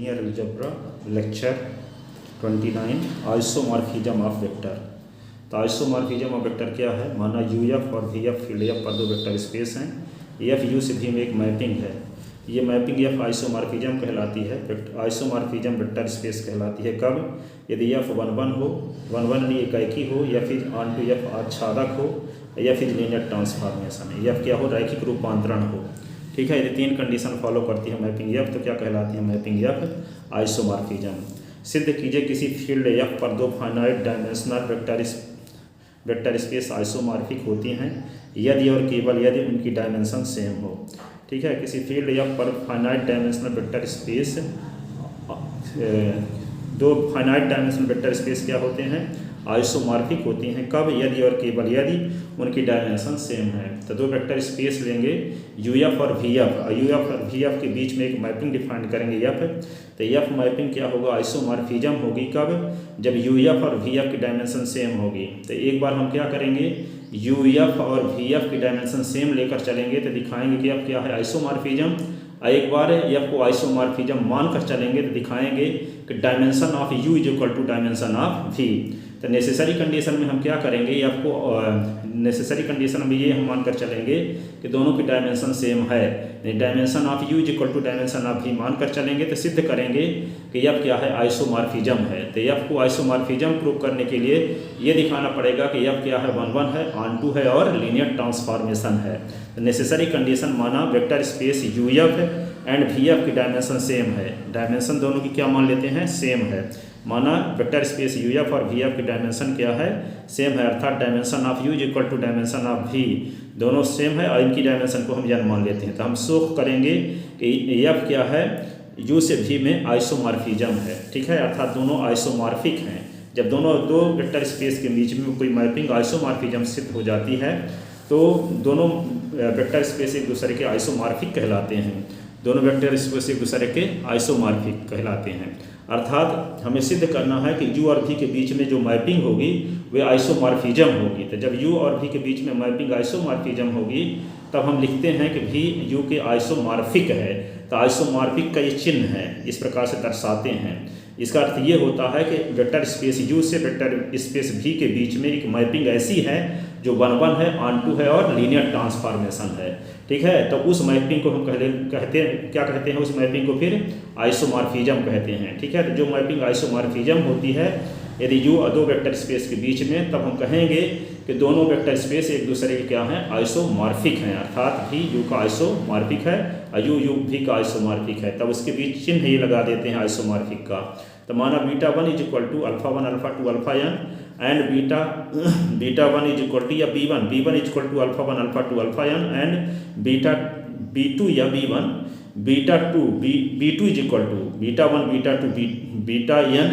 linear algebra lecture 29 isomorphism of vector. तो isomorphism of vector क्या है? माना यू एफ और वी एफ फील्ड एफ पर दो वेक्टर स्पेस हैं। एफ यू से भी में एक मैपिंग है। ये मैपिंग एफ आइसोमॉर्फिज्म कहलाती है, आइसोमॉर्फिज्म वेक्टर स्पेस कहलाती है। कब? यदि एफ 1 हो, 1 नहीं एकाकी हो, या फिर ऑन टू एफ आच्छादक हो, या फिर लीनियर ट्रांसफॉर्मेशन है, एफ क्या हो? रैखिक रूपांतरण हो। ठीक है, यदि 3 कंडीशन फॉलो करती है मैपिंग एफ तो क्या कहलाती है मैपिंग एफ? आइसोमॉर्फिज्म। सिद्ध कीजिए किसी फील्ड एफ पर दो finite dimensional vector space isomorphic होती हैं यदि और केवल यदि उनकी डायमेंशन सेम हो। ठीक है, किसी फील्ड एफ पर फाइनाइट डायमेंशनल वेक्टर स्पेस दो फाइनाइट डायमेंशनल वेक्टर स्पेस क्या होते हैं? आइसोमॉर्फिक होती हैं। कब? यदि और केवल यदि उनकी डायमेंशन सेम है। तो दो वेक्टर स्पेस लेंगे यू एफ और वी एफ, यू एफ और वी एफ के बीच में एक मैपिंग डिफाइन करेंगे एफ। तो एफ मैपिंग क्या होगा? आइसोमॉर्फिज्म होगी। कब? जब यू एफ और वी एफ की डायमेंशन सेम होगी। तो एक बार हम क्या करेंगे, यू एफ और वी एफ की डायमेंशन सेम लेकर चलेंगे तो दिखाएंगे कि एफ क्या है? आइसोमॉर्फिज्म। एक बार एफ को आइसोमॉर्फिज्म मानकर चलेंगे तो दिखाएंगे कि dimension of U is equal to dimension of V. तो नेसेसरी कंडीशन में हम क्या करेंगे, एफ को नेसेसरी कंडीशन में ये हम मानकर चलेंगे कि दोनों की डायमेंशन सेम है। Dimension of U is equal to dimension of V मानकर चलेंगे तो सिद्ध करेंगे कि एफ क्या है? आइसोमॉर्फिज्म है। तो एफ को आइसोमॉर्फिज्म प्रूव करने के लिए ये दिखाना पड़ेगा कि एफ क्या है? 1 है, ऑन टू है और लीनियर ट्रांसफॉर्मेशन है। तो नेसेसरी कंडीशन माना vector space U F and V F की डायमेंशन सेम है। डायमेंशन दोनों की क्या मान लेते हैं? सेम है। माना वेक्टर स्पेस यू एफ और वी एफ की डायमेंशन क्या है? सेम है, अर्थात dimension of U is equal to dimension of V, दोनों सेम है और इनकी डायमेंशन को हम यह मान लेते हैं। तो हम शो करेंगे कि एफ क्या है? यू से वी में आइसोमॉर्फिज्म है। ठीक है, अर्थात दोनों आइसोमॉर्फिक हैं। जब दोनों दो वेक्टर स्पेस के बीच में कोई मैपिंग आइसोमॉर्फिज्म सिद्ध हो जाती है तो दोनों वेक्टर स्पेस एक दूसरे के आइसोमॉर्फिक कहलाते हैं। दोनों वेक्टर स्पेस एक दूसरे के आइसोमॉर्फिक कहलाते हैं। अर्थात हमें सिद्ध करना है कि यू और वी के बीच में जो मैपिंग होगी वह आइसोमॉर्फिज्म होगी। तो जब यू और वी के बीच में मैपिंग आइसोमॉर्फिज्म होगी तब हम लिखते हैं कि वी यू के आइसोमॉर्फिक है। तो आइसोमॉर्फिक का ये चिन्ह है, इस प्रकार से दर्शाते हैं। इसका अर्थ ये होता है कि वेक्टर स्पेस यू से वेक्टर स्पेस वी के बीच में एक मैपिंग ऐसी है जो 1 है, ऑन टू है और लीनियर ट्रांसफॉर्मेशन है। ठीक है, तो उस मैपिंग को हम कहते हैं, क्या कहते हैं उस मैपिंग को? फिर आइसोमॉर्फिज्म कहते हैं। ठीक है, तो जो मैपिंग आइसोमॉर्फिज्म होती है यदि यू और दो वेक्टर स्पेस के बीच में, तब हम कहेंगे कि दोनों वेक्टर स्पेस एक दूसरे के क्या हैं? आइसोमॉर्फिक हैं। अर्थात भी यू का आइसोमॉर्फिक है और यू भी का आइसोमॉर्फिक है, तब उसके बीच चिन्ह ये लगा देते हैं आइसोमॉर्फिक का। तो माना β1 is equal to α1 α2 α n and β1 is equal to या b1 is equal to α1 α2 α n and b2 या b2 is equal to β1 β2 βn।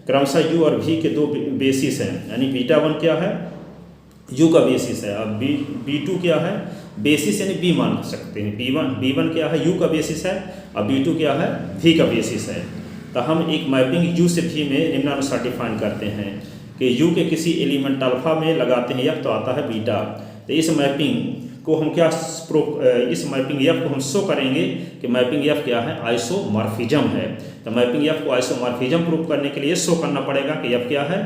क्रमशः यू और वी के दो बेसिस हैं, यानी β1 क्या है? यू का बेसिस है। अब b2 क्या है? बेसिस यानी b मान सकते हैं। b1 क्या है? यू का बेसिस है और b2 क्या है? v का बेसिस है। तो हम एक मैपिंग यू से v में निम्नानुसार डिफाइन करते हैं कि यू के किसी एलिमेंट अल्फा में लगाते हैं एफ तो आता है बीटा। तो इस मैपिंग को हम क्या इस मैपिंग एफ को हम शो करेंगे कि मैपिंग एफ क्या है? आइसोमॉर्फिज्म है। तो मैपिंग एफ को आइसोमॉर्फिज्म प्रूव करने के लिए शो करना पड़ेगा कि एफ क्या है?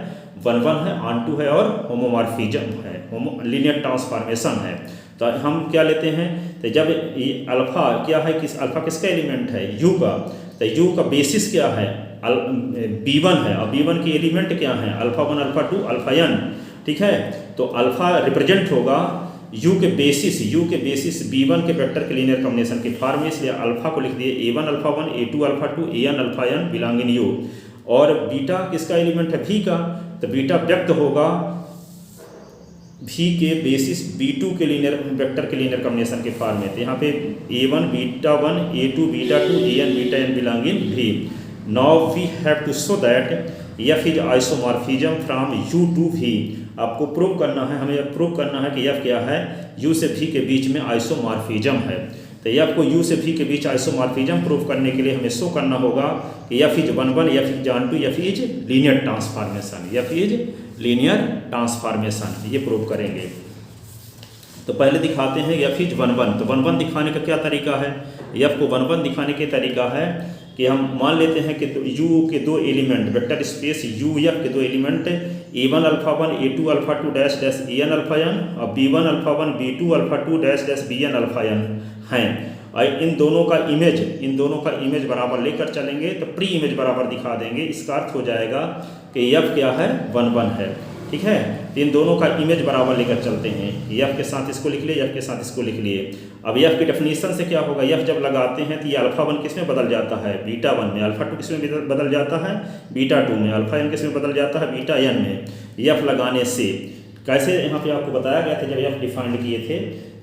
1 है, ऑन टू है और होमोमॉर्फिज्म है, लीनियर ट्रांसफॉर्मेशन है। तो हम क्या लेते हैं? तो जब अल्फा क्या है? अल्फा किसका एलिमेंट है? यू का। तो यू का बेसिस क्या है? b1 है और b1 के एलिमेंट क्या हैं? α1 α2 αn। ठीक है, तो अल्फा रिप्रेजेंट होगा यू के बेसिस b1 के वेक्टर के लीनियर कॉम्बिनेशन के फॉर्म में, इसलिए अल्फा को लिख दिए a1 α1 a2 α2 an αn belong in you. और बीटा किसका एलिमेंट है? v का। तो बीटा व्यक्त होगा v के बेसिस b2 के लीनियर वेक्टर के लीनियर कॉम्बिनेशन के फॉर्म में। तो यहाँ पे a1 β1 a2 β2 an βn belong in v। Now we have to show that f is isomorphism from u to v। आपको प्रूव करना है, हमें प्रूव करना है कि f क्या है? u से v के बीच में आइसोमॉर्फिज्म है। तो f को u से v के बीच आइसोमॉर्फिज्म प्रूव करने के लिए हमें शो करना होगा कि f is 1 f is onto, f is linear transformation, f is linear transformation, ये प्रूव करेंगे। तो पहले दिखाते हैं f इज 1 1। तो 1 1 दिखाने का क्या तरीका है? f को 1 1 दिखाने के तरीका है कि हम मान लेते हैं कि यू के दो element vector space U F के दो element A1 alpha 1 A2 alpha 2 dash dash AN alpha n और B1 alpha 1 B2 alpha 2 dash dash BN alpha n हैं, और इन दोनों का इमेज बराबर लेकर चलेंगे तो प्री इमेज बराबर दिखा देंगे। इसका अर्थ हो जाएगा कि F क्या है 1 1 है, ठीक है। तो इन दोनों का इमेज बराबर लेकर चलते हैं, F के साथ इसको लिख लिए, F के साथ इसको लिख लिए। अब F की डेफिनेशन से क्या होगा, F जब लगाते हैं तो ये अल्फा 1 किस में बदल जाता है, बीटा 1 में, अल्फा 2 किस में बदल जाता है, बीटा 2 में, अल्फा n किस में बदल जाता है, बीटा n में। F लगाने से कैसे, यहाँ पे आपको बताया गया था जब F डिफाइंड किए थे।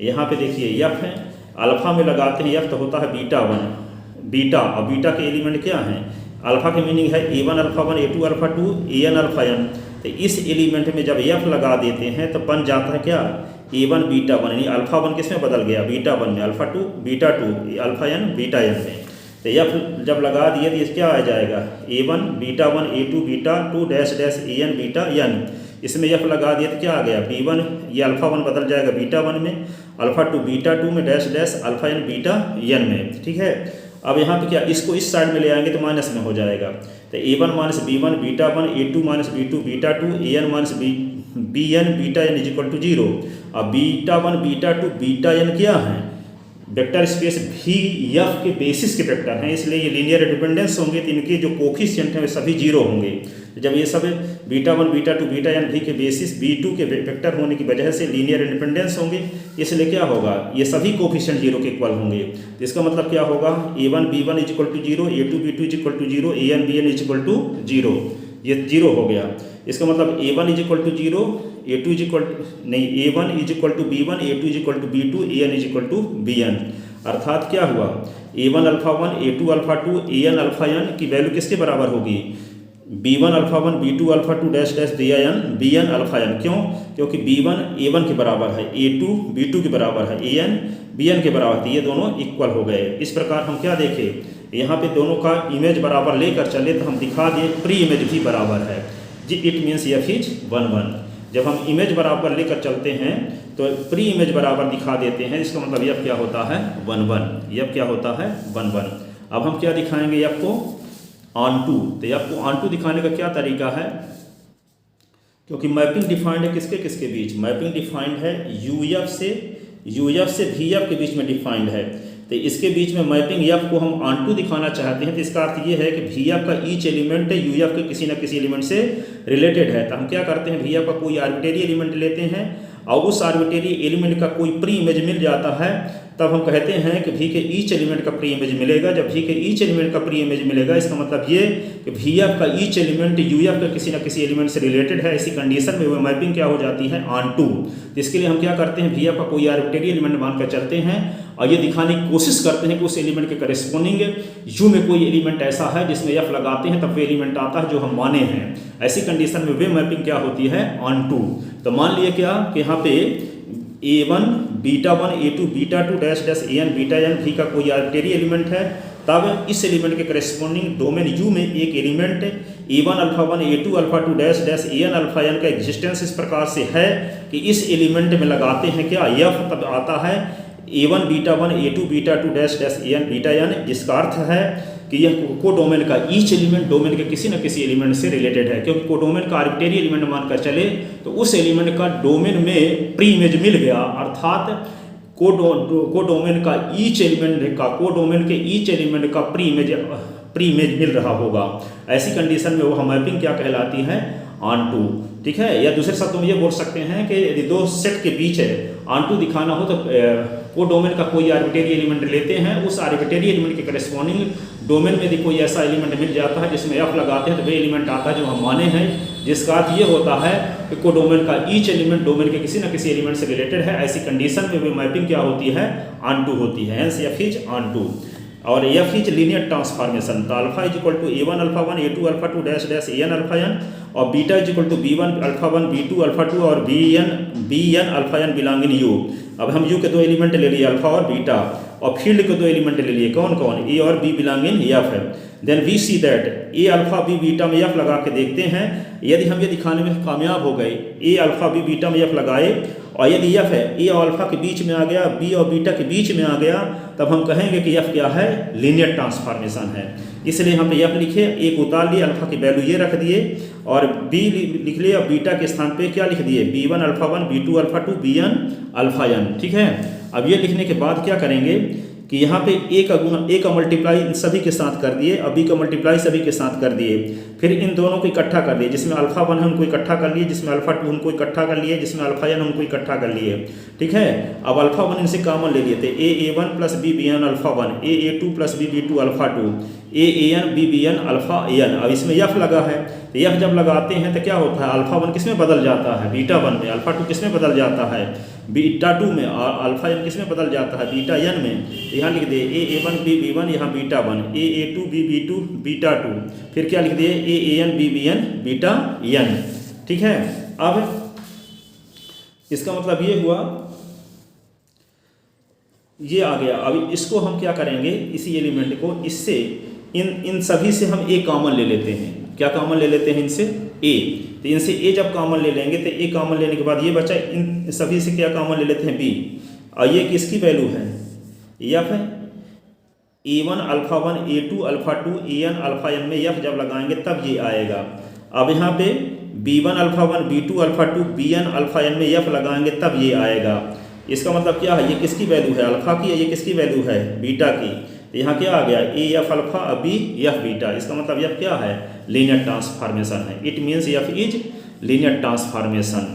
यहाँ पे देखिए F है, अल्फा में लगाते हैं F तो होता है बीटा 1, बीटा, और बीटा के एलिमेंट क्या हैं, अल्फा की मीनिंग है A1 alpha 1 A2 alpha 2 AN alpha n। तो इस एलिमेंट में जब F लगा देते हैं तो बन जाता है क्या, A1 बीटा 1, यानी अल्फा 1 किस में बदल गया, बीटा 1 में, alpha 2 beta 2, alpha n beta n में। तो F जब लगा दिए तो क्या आ जाएगा, A1 beta 1 A2 beta 2 dash dash AN beta n। इसमें F लगा दिए तो क्या आ गया, B1, ये अल्फा 1 बदल जाएगा बीटा 1 में, अल्फा 2 बीटा 2 में dash dash alpha n beta n में, ठीक है। अब यहाँ पे क्या, इसको इस साइड में ले आएंगे तो माइनस में हो जाएगा। तो A1 minus B1 beta 1 A2 minus B2 beta 2 AN minus BN beta n is equal to 0। अब बीटा 1 बीटा 2 बीटा n क्या है, वेक्टर स्पेस VF के बेसिस के वेक्टर हैं, इसलिए ये लीनियर डिपेंडेंस होंगे तो इनके जो कोफिशिएंट हैं वे सभी 0 होंगे। तो जब ये सब beta 1 beta 2 beta n V के बेसिस B2 के वेक्टर होने की वजह से लीनियर इंडिपेंडेंस होंगे, इसलिए क्या होगा, ये सभी कोफिशिएंट 0 के इक्वल होंगे। तो इसका मतलब क्या होगा, A1 B1 is equal to 0, A2 B2 is equal to 0, AN BN is equal to 0, ये 0 हो गया। इसका मतलब A1 is equal to 0, A2 is equal नहीं, A1 is equal to B1, A2 is equal to B2, AN is equal to BN। अर्थात क्या हुआ, A1 alpha 1 A2 alpha 2 AN alpha n की वैल्यू किसके बराबर होगी, B1 alpha 1 B2 alpha 2 dash dash BN alpha n। क्यों, क्योंकि B1 A1 के बराबर है, A2 B2 के बराबर है, AN BN के बराबर है, ये दोनों इक्वल हो गए। इस प्रकार हम क्या देखें, यहाँ पे दोनों का इमेज बराबर लेकर चले तो हम दिखा दिए प्री इमेज भी बराबर है जी, इट मीन्स F इज 1 1। जब हम इमेज बराबर लेकर चलते हैं तो प्री इमेज बराबर दिखा देते हैं, इसका मतलब F क्या होता है 1 1, F क्या होता है 1 1। अब हम क्या दिखाएंगे F को ऑन टू, तो F को ऑन टू दिखाने का क्या तरीका है, क्योंकि मैपिंग डिफाइंड है किसके किसके बीच, मैपिंग डिफाइंड है UF से VF के बीच में डिफाइंड है। तो इसके बीच में मैपिंग F को हम ऑन टू दिखाना चाहते हैं, तो इसका अर्थ ये है कि VF का ईच एलिमेंट UF के किसी न किसी एलिमेंट से रिलेटेड है। तो हम क्या करते हैं, VF का कोई आर्बिट्रेरी एलिमेंट लेते हैं और उस आर्बिट्रेरी एलिमेंट का कोई प्री इमेज मिल जाता है, तब हम कहते हैं कि V के ईच एलिमेंट का प्री इमेज मिलेगा। जब V के ईच एलिमेंट का प्री इमेज मिलेगा, इसका मतलब ये कि VF का ईच एलिमेंट UF का किसी न किसी एलिमेंट से रिलेटेड है। ऐसी कंडीशन में वो मैपिंग क्या हो जाती है ऑन टू। तो इसके लिए हम क्या करते हैं, VF का कोई आर्बिट्रेरी एलिमेंट मानकर चलते हैं और ये दिखाने की कोशिश करते हैं कि उस एलिमेंट के करेस्पॉन्डिंग U में कोई एलिमेंट ऐसा है जिसमें F लगाते हैं तब वो एलिमेंट आता है जो हम माने हैं। ऐसी कंडीशन में वे मैपिंग क्या होती है ऑन टू। तो मान लिए क्या कि यहाँ पे A1 beta 1 A2 beta 2 dash dash AN beta n V का कोई आर्बिट्रेरी एलिमेंट है, तब इस एलिमेंट के करेस्पॉन्डिंग डोमेन U में एक element A1 alpha 1 A2 alpha 2 dash dash AN alpha n का एग्जिस्टेंस इस प्रकार से है कि इस एलिमेंट में लगाते हैं क्या F, तब आता है A1 beta 1 A2 beta 2 dash dash AN beta n, जिसका अर्थ है कि यह कोडोमेन का ईच एलिमेंट डोमेन के किसी न किसी एलिमेंट से रिलेटेड है। क्योंकि कोडोमेन का आर्बिट्रेरी एलिमेंट मानकर चले तो उस एलिमेंट का डोमेन में प्री इमेज मिल गया, अर्थात कोडोमेन का ईच एलिमेंट का कोडोमेन के ईच एलिमेंट का प्री इमेज मिल रहा होगा। ऐसी कंडीशन में वो मैपिंग क्या कहलाती है ऑन टू, ठीक है। या दूसरे शब्दों में ये बोल सकते हैं कि यदि दो सेट के बीच है ऑन टू दिखाना हो तो कोडोमेन का कोई आर्बिट्रेरी एलिमेंट लेते हैं, उस आर्बिट्रेरी एलिमेंट के करेस्पॉन्डिंग डोमेन में यदि कोई ऐसा एलिमेंट मिल जाता है जिसमें F लगाते हैं तो वह एलिमेंट आता है जो हम माने हैं, जिसका अर्थ ये होता है कि कोडोमेन का ईच एलिमेंट डोमेन के किसी न किसी एलिमेंट से रिलेटेड है। ऐसी कंडीशन में वो मैपिंग क्या होती है ऑन टू होती है, hence F is onto. और F इज लीनियर ट्रांसफॉर्मेशन, तो alpha is equal to A1 alpha 1 A2 alpha 2 dash dash AN alpha n, और beta is equal to B1 alpha 1 B2 alpha 2 और BN alpha n belonging U। अब हम U के दो element ले लिए alpha और बीटा, और फील्ड के 2 एलिमेंट ले लिए, कौन कौन, ए और बी बिलोंग इन एफ है। Then we see that A alpha B beta में एफ लगा के देखते हैं, यदि हम ये दिखाने में कामयाब हो गए, ए अल्फा बी बीटा में एफ लगाए और यदि एफ है ए और अल्फा के बीच में आ गया, बी और बीटा के बीच में आ गया, तब हम कहेंगे कि एफ क्या है, लीनियर ट्रांसफॉर्मेशन है। इसलिए हम एफ लिखे, ए को उतार लिए, अल्फा की वैल्यू ये रख दिए और बी लिख लिए और बीटा के स्थान पे क्या लिख दिए, B1 alpha 1 बी2 alpha 2 bn alpha n। ठीक है, अब ये लिखने के बाद क्या करेंगे कि यहाँ पे ए का गुना, ए का मल्टीप्लाई इन सभी के साथ कर दिए और बी का मल्टीप्लाई सभी के साथ कर दिए, फिर इन दोनों को इकट्ठा कर दिए, जिसमें अल्फा 1 है उनको इकट्ठा कर लिए, जिसमें अल्फा 2 उनको इकट्ठा कर लिए, जिसमें अल्फा n उनको इकट्ठा कर लिए। ठीक है, अब अल्फा 1 इनसे कॉमन ले लिए थे, a1 plus B bn alpha 1, a2 plus B b2 alpha 2, an b bn alpha an। अब इसमें यफ लगा है, तो यफ जब लगाते हैं तो क्या होता है, अल्फा 1 किस में बदल जाता है, बीटा 1 में, अल्फा 2 किस में बदल जाता है, बीटा 2 में, और अल्फा n किस में बदल जाता है, बीटा n में। यहाँ लिख दिए a1 b b1 यहाँ beta 1, a2 b b2 beta 2, फिर क्या लिख दिए an b bn beta n। ठीक है, अब इसका मतलब ये हुआ, ये आ गया। अब इसको हम क्या करेंगे, इसी एलिमेंट को इससे इन सभी से हम ए कॉमन ले लेते हैं। क्या कॉमन ले लेते हैं इनसे, ए। तो इनसे ए जब कॉमन ले लेंगे तो ए कॉमन लेने के बाद ये बचा, इन सभी से क्या कॉमन ले लेते हैं, बी। और ये किसकी वैल्यू है, एफ है, a1 alpha 1 a2 alpha 2 an alpha n में एफ जब लगाएंगे तब ये आएगा। अब यहाँ पे b1 alpha 1 b2 alpha 2 bn alpha n में एफ लगाएंगे तब ये आएगा। इसका मतलब क्या है, ये किसकी वैल्यू है, अल्फा की, ये किसकी वैल्यू है, बीटा की। तो यहाँ क्या आ गया, A F alpha B F beta. इसका मतलब एफ क्या है, लीनियर ट्रांसफॉर्मेशन है। It means F is linear transformation.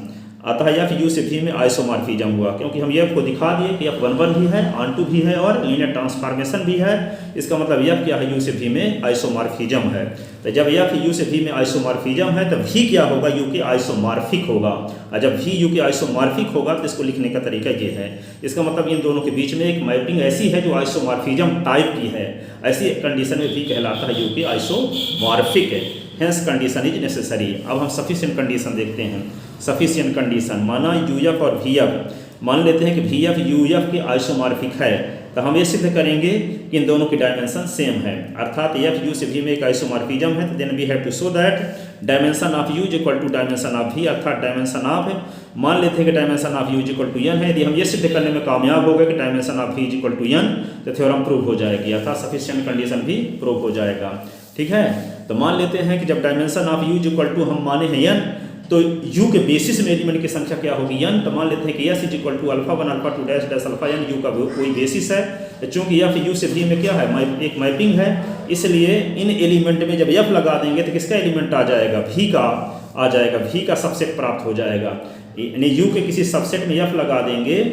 अतः एफ यू से भी में आइसोमॉर्फिज्म हुआ, क्योंकि हम एफ को दिखा दिए कि एफ 1 भी है, ऑन2 भी है और लीनियर ट्रांसफॉर्मेशन भी है। इसका मतलब एफ क्या है, यू से भी में आइसोमॉर्फिज्म है। तो जब एफ यू से भी में आइसोमॉर्फिज्म है तब भी क्या होगा, यू के आइसोमॉर्फिक होगा। और जब भी यू के आइसोमॉर्फिक होगा तो इसको लिखने का तरीका ये है। इसका मतलब इन दोनों के बीच में एक मैपिंग ऐसी है जो आइसोमॉर्फिज्म टाइप की है। ऐसी कंडीशन में भी कहलाता है यू के आइसोमॉर्फिक है। Hence condition is necessary. अब हम सफिशिएंट कंडीशन देखते हैं। सफिशिएंट कंडीशन माना यू एफ और वी एफ, मान लेते हैं कि वी एफ यू एफ के आइसोमॉर्फिक है, तो हम ये सिद्ध करेंगे कि इन दोनों की डायमेंशन सेम है। अर्थात एफ यू से वी में एक आइसोमॉर्फिज्म है, तो then we have to show that dimension of U is equal to dimension of V, अर्थात डायमेंशन ऑफ, मान लेते हैं कि dimension of U is equal to N है। यदि हम ये सिद्ध करने में कामयाब हो गए कि dimension of V is equal to N, तो थ्योरम प्रूव हो जाएगी, अर्थात सफिशिएंट कंडीशन भी प्रूव हो जाएगा। ठीक है, तो मान लेते हैं कि जब dimension of U is equal to हम माने हैं एन, तो यू के बेसिस में एलिमेंट की संख्या क्या होगी, एन। तो मान लेते हैं कि S is equal to alpha 1 alpha 2 dash dash alpha N, U का कोई बेसिस है। चूंकि एफ यू से वी में क्या है, एक मैपिंग है, इसलिए इन एलिमेंट में जब एफ लगा देंगे तो किसका एलिमेंट आ जाएगा, वी का आ जाएगा, वी का सबसेट प्राप्त हो जाएगा। यानी यू के किसी सबसेट में एफ लगा देंगे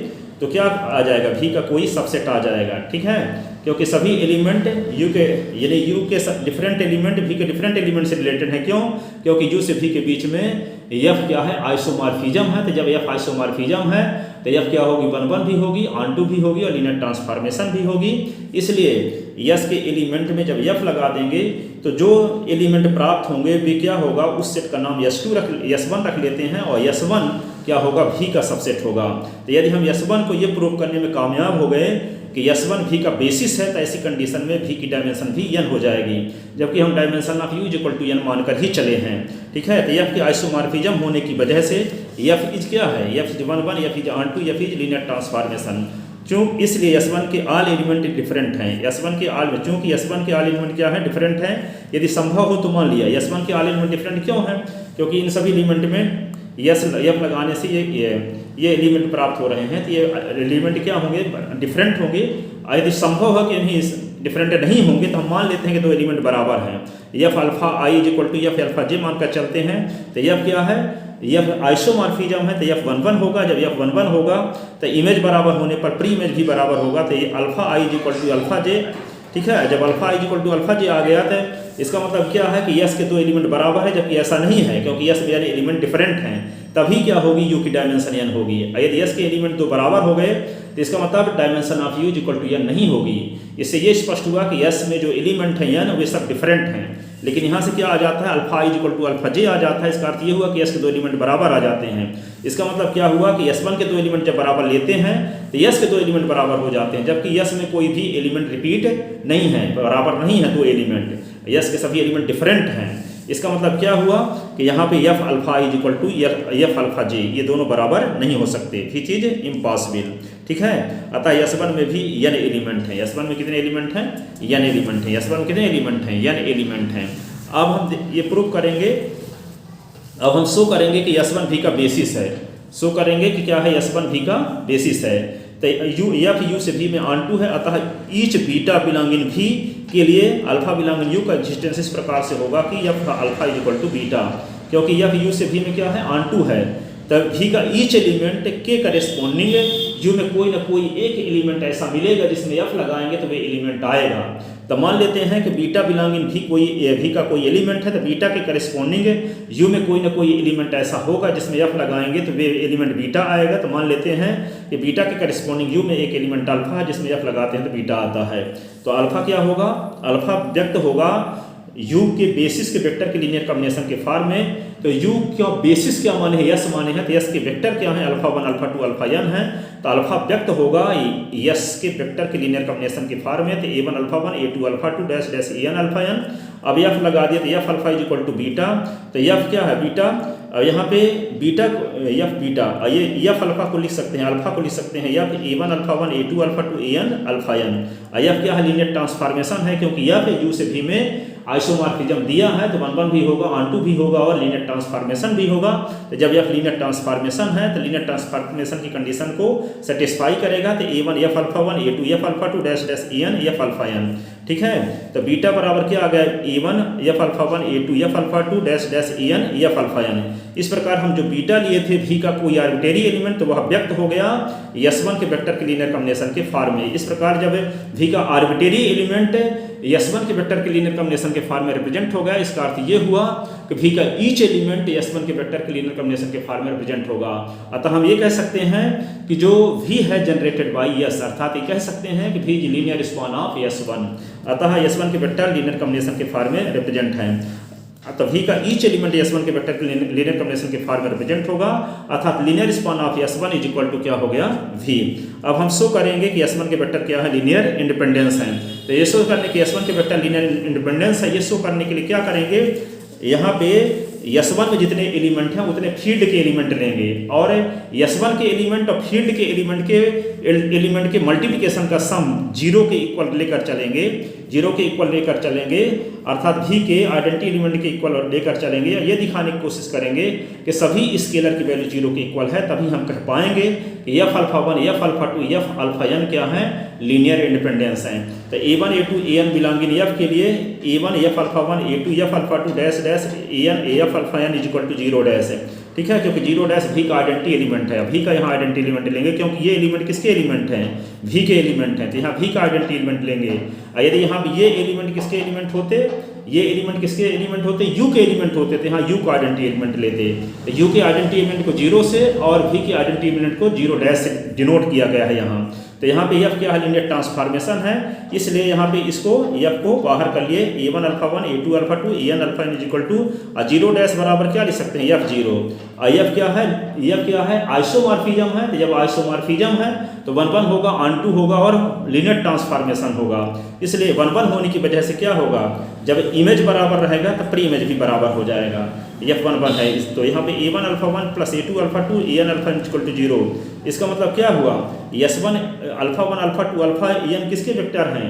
तो क्या आ जाएगा, वी का कोई सबसेट आ जाएगा। ठीक है, क्योंकि सभी एलिमेंट यू के, यानी यू के डिफरेंट एलिमेंट वी के डिफरेंट एलिमेंट से रिलेटेड है। क्यों, क्योंकि यू से वी के बीच में एफ क्या है, आइसोमॉर्फिज्म है। तो जब एफ आइसोमॉर्फिज्म है तो एफ क्या होगी, 1 भी होगी, ऑन2 भी होगी और लीनियर ट्रांसफॉर्मेशन भी होगी। इसलिए यस के एलिमेंट में जब एफ लगा देंगे तो जो एलिमेंट प्राप्त होंगे वे क्या होगा, उस सेट का नाम S1 रख लेते हैं और S1 क्या होगा, वी का सबसेट होगा। तो यदि हम S1 को ये प्रूव करने में कामयाब हो गए कि S1 वी का बेसिस है, तो ऐसी कंडीशन में वी की डायमेंशन भी n हो जाएगी, जबकि हम dimension of U is equal to n मानकर ही चले हैं। ठीक है, तो एफ के आइसोमॉर्फिज्म होने की वजह से एफ इज क्या है, एफ इज 1 एफ इज ऑन2 एफ इज लीनियर ट्रांसफॉर्मेशन। क्यों, इसलिए S1 के ऑल एलिमेंट डिफरेंट हैं। S1 के ऑल में चूंकि S1 के ऑल एलिमेंट क्या है, डिफरेंट हैं। यदि संभव हो तो मान लिया S1 के ऑल एलिमेंट डिफरेंट क्यों है, क्योंकि इन सभी एलिमेंट में एफ लगाने से ये एलिमेंट प्राप्त हो रहे हैं, तो ये एलिमेंट क्या होंगे, डिफरेंट होंगे। यदि संभव है कि नहीं डिफरेंट नहीं होंगे तो हम मान लेते हैं कि दो एलिमेंट बराबर हैं। F alpha I is equal to F alpha J मानकर चलते हैं। तो एफ क्या है, एफ आइसोमॉर्फिज्म है, तो एफ 1 होगा। जब एफ 1 होगा तो इमेज बराबर होने पर प्री इमेज भी बराबर होगा। तो ये alpha I is equal to alpha j. ठीक है, जब alpha I is equal to alpha j आ गया तो इसका मतलब क्या है कि यस के दो एलिमेंट बराबर है, जबकि ऐसा नहीं है, क्योंकि यस में यानी एलिमेंट डिफरेंट हैं, तभी क्या होगी, यू की डायमेंशन n होगी। यदि यस के एलिमेंट दो बराबर हो गए तो इसका मतलब dimension of U is equal to n नहीं होगी। इससे ये स्पष्ट हुआ कि यस में जो एलिमेंट हैं n वे सब डिफरेंट हैं। लेकिन यहाँ से क्या आ जाता है, alpha is equal to alpha j आ जाता है। इसका अर्थ ये हुआ कि यस के दो एलिमेंट बराबर आ जाते हैं। इसका मतलब क्या हुआ कि यस वन के दो एलिमेंट जब बराबर लेते हैं तो यस के दो एलिमेंट बराबर हो जाते हैं, जबकि यस में कोई भी एलिमेंट रिपीट नहीं है, बराबर नहीं है दो एलिमेंट, यस के सभी एलिमेंट डिफरेंट हैं। इसका मतलब क्या हुआ कि यहाँ पे F alpha is equal to F alpha J, ये दोनों बराबर नहीं हो सकते, भी चीज़ इम्पॉसिबल, ठीक है। अतः यस वन में भी n एलिमेंट हैं। यस वन में कितने एलिमेंट हैं, n एलिमेंट हैं। यस वन में कितने एलिमेंट हैं, n एलिमेंट हैं। अब हम ये प्रूव करेंगे, अब हम शो करेंगे कि यस वन भी का बेसिस है, शो करेंगे कि क्या है, यस वन भी का बेसिस है। तो यू एफ यू से भी में ऑन टू है, अतः ईच बीटा बिलोंग इन भी के लिए अल्फा बिलोंग इन यू का एग्जिस्टेंस इस प्रकार से होगा कि F alpha is equal to beta, क्योंकि यफ यू से भी में क्या है, ऑन टू है। तब भी का ईच एलिमेंट के करेस्पॉन्डिंग यू में कोई ना कोई एक एलिमेंट ऐसा मिलेगा जिसमें एफ लगाएंगे तो वे एलिमेंट आएगा। तो मान लेते हैं कि बीटा बिलोंग इन भी का कोई एलिमेंट है, तो बीटा के करेस्पॉन्डिंग यू में कोई ना कोई एलिमेंट ऐसा होगा जिसमें एफ लगाएंगे तो वे एलिमेंट बीटा आएगा। तो मान लेते हैं कि बीटा के करेस्पॉन्डिंग यू में एक एलिमेंट अल्फा है जिसमें एफ लगाते हैं तो बीटा आता है। तो अल्फा क्या होगा, अल्फा व्यक्त होगा यू के बेसिस के वेक्टर के लीनियर कॉम्बिनेशन के फॉर्म में। तो यू क्या बेसिस क्या माने हैं, यस माने हैं, तो यस के वेक्टर क्या है, alpha one alpha two alpha N है। तो अल्फा व्यक्त होगा यस के वेक्टर के लीनियर कॉम्बिनेशन के फॉर्म में, तो a one alpha one, a two alpha two, dash dash a n alpha n. अब एफ लगा दिया तो f alpha is equal to beta. तो एफ क्या है, बीटा। अब यहाँ पे बीटा एफ बीटा, ये एफ अल्फा को लिख सकते हैं, अल्फा को लिख सकते हैं f a one alpha one, a two alpha two, a n alpha n. F क्या है, लीनियर ट्रांसफॉर्मेशन है, क्योंकि एफ यू से भी में आइसोमॉर्फिज्म दिया है तो वन वन भी होगा, ऑन टू भी होगा और लीनियर ट्रांसफॉर्मेशन भी होगा। तो जब एफ लीनियर ट्रांसफॉर्मेशन है तो लीनियर ट्रांसफॉर्मेशन की कंडीशन को सेटिस्फाई करेगा। तो a one f alpha one, a two F alpha two, dash dash a n f alpha n, ठीक है। तो बीटा बराबर क्या आ गया, a one f alpha one, a two F alpha two, dash dash a n f alpha n. इस प्रकार हम जो बीटा लिए थे भी का कोई आर्बिट्रेरी एलिमेंट, तो वह व्यक्त हो गया यस वन के वेक्टर के लीनियर कॉम्बिनेशन के फॉर्म में। इस प्रकार जब भी का आर्बिट्रेरी एलिमेंट यस वन के वेक्टर के लीनियर कॉम्बिनेशन के फॉर्म में रिप्रेजेंट हो गया, इसका अर्थ ये हुआ कि भी का ईच एलिमेंट यस वन के वेक्टर के लीनियर कॉम्बिनेशन के फॉर्म में रिप्रेजेंट होगा। अतः हम ये कह सकते हैं कि जो भी है जनरेटेड बाय यस, अर्थात ये कह सकते हैं कि V linear span of S one. अतः यस वन के वेक्टर लीनियर कॉम्बिनेशन के फॉर्म में रिप्रेजेंट है। तो भी का ईच एलिमेंट यस वन के वेक्टर के लीनियर कॉम्बिनेशन के फॉर्म में रिप्रेजेंट होगा, अर्थात linear span of S one is equal to क्या हो गया, वी। अब हम शो करेंगे कि यस वन के वेक्टर क्या है, लीनियर इंडिपेंडेंस है। तो ये शो करने के यस वन के वेक्टर लीनियर इंडिपेंडेंस है, ये शो करने के लिए क्या करेंगे, यहाँ पे यस वन में जितने एलिमेंट हैं उतने फील्ड के एलिमेंट लेंगे और यस वन के एलिमेंट और फील्ड के एलिमेंट के मल्टीप्लिकेशन का सम जीरो के इक्वल लेकर चलेंगे, जीरो के इक्वल लेकर चलेंगे, अर्थात भी के आइडेंटिटी एलिमेंट के इक्वल लेकर चलेंगे। ये दिखाने की कोशिश करेंगे कि सभी स्केलर की वैल्यू जीरो के इक्वल है, तभी हम कह पाएंगे कि f alpha one, f alpha two, F alpha n क्या है, लीनियर इंडिपेंडेंस है। तो a one a two a n belong in f के लिए a one f alpha one, a two F alpha two, dash dash a n f alpha n is equal to zero dash है, ठीक है, क्योंकि zero dash भी का identity element है। भी का यहाँ आइडेंटिटी एलिमेंट लेंगे क्योंकि ये एलिमेंट किसके एलिमेंट हैं, भी के एलिमेंट हैं, तो यहाँ भी का आइडेंटिटी एलिमेंट लेंगे। यदि यहाँ ये एलिमेंट किसके एलिमेंट होते, ये एलिमेंट किसके एलिमेंट होते, यू के एलिमेंट होते, तो यहाँ यू का आइडेंटिटी एलिमेंट लेते। तो यू के आइडेंटिटी एलिमेंट को जीरो से और भी के आइडेंटिटी एलिमेंट को जीरो डैश से डिनोट किया गया है यहाँ। तो यहाँ पे एफ क्या है, लीनियर ट्रांसफॉर्मेशन है, इसलिए यहाँ पे इसको एफ को बाहर कर लिए, a one alpha one, a two alpha two, a n alpha n is equal to zero dash बराबर क्या लिख सकते हैं, एफ जीरो। एफ क्या है, आइसोमॉर्फिज्म है। तो जब आइसोमॉर्फिज्म है तो वन वन होगा, ऑन टू होगा और लीनियर ट्रांसफॉर्मेशन होगा। इसलिए वन वन होने की वजह से क्या होगा, जब इमेज बराबर रहेगा तो प्री इमेज भी बराबर हो जाएगा। एफ वन वन है, तो यहाँ पे a one alpha one plus a two alpha two, a n alpha equal to zero. इसका मतलब क्या हुआ, S one alpha one alpha two alpha a n किसके वेक्टर हैं,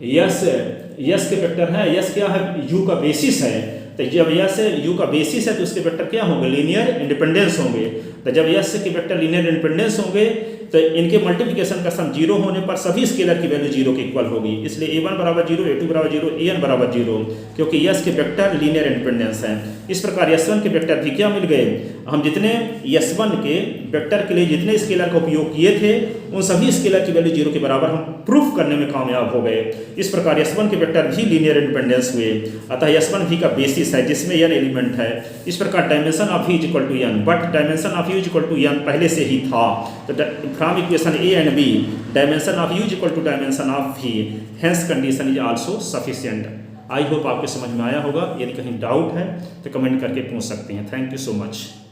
यस के वेक्टर हैं। यस क्या है, यू का बेसिस है। तो जब यस यू का बेसिस है तो उसके वेक्टर क्या होंगे, लीनियर इंडिपेंडेंस होंगे। तो जब यस के वेक्टर लीनियर इंडिपेंडेंस होंगे तो इनके मल्टीप्लिकेशन का सम जीरो होने पर सभी स्केलर की वैल्यू जीरो के इक्वल होगी। इसलिए ए वन बराबर जीरो, ए टू बराबर जीरो, ए एन बराबर जीरो, क्योंकि यस के वेक्टर लीनियर इंडिपेंडेंस है। इस प्रकार यस वन के वेक्टर भी क्या मिल गए, हम जितने यस वन के वेक्टर के लिए जितने स्केलर का उपयोग किए थे उन सभी स्केलर की वैल्यू जीरो के बराबर हम प्रूफ करने में कामयाब हो गए। इस प्रकार यस वन के वेक्टर भी लीनियर इंडिपेंडेंस हुए। अतः यस वन भी का बेसिस है जिसमें एन एलिमेंट है। इस प्रकार dimension of v is equal to N, but dimension of u is equal to N पहले से ही था। तो from equation a and b dimension of u is equal to dimension of v, hence condition is also sufficient. I hope आपके समझ में आया होगा। यदि कहीं डाउट है तो कमेंट करके पूछ सकते हैं। Thank you so much.